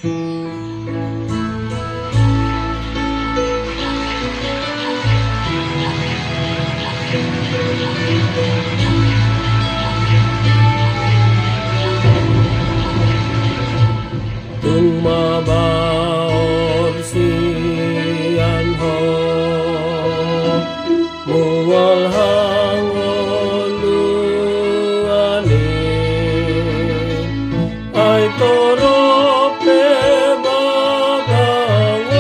Tung mabaor sian ho mual hangon luane ai toro pe bagangoeng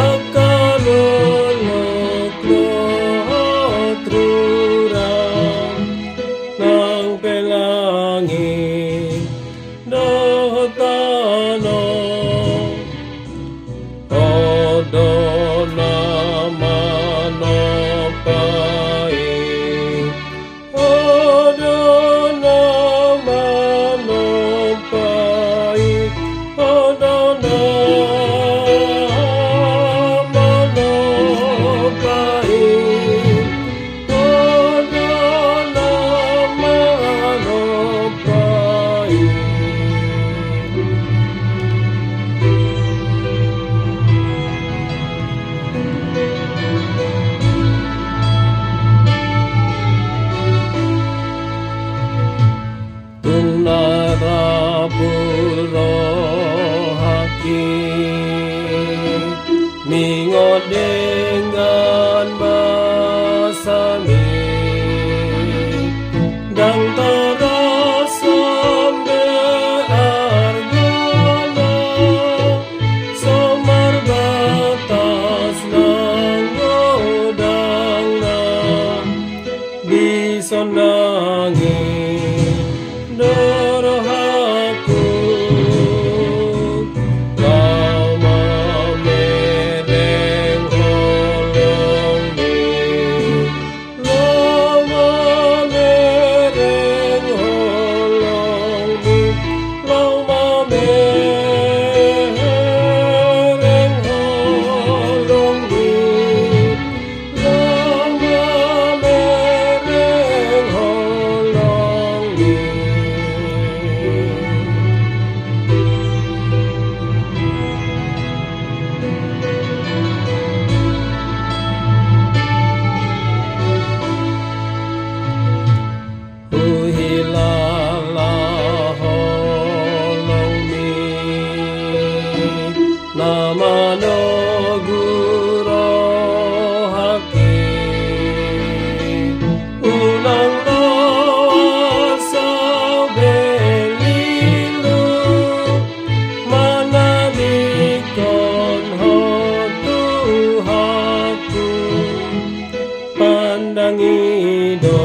akalolok lo truram nang pelangin Dotano Odona manopai Odona manopai Odona manopai Odona manopai Tung narapulo haki mingot dengan basami dang tarasam de argana somar batas nanggodangna bison nangin dorohaku lama mereng holong di lama mereng holong di lama mereng holong di lama mereng holong di Uhilala holong mi namano guro haki unang loasa belilu manadikon hotu haku pandangi do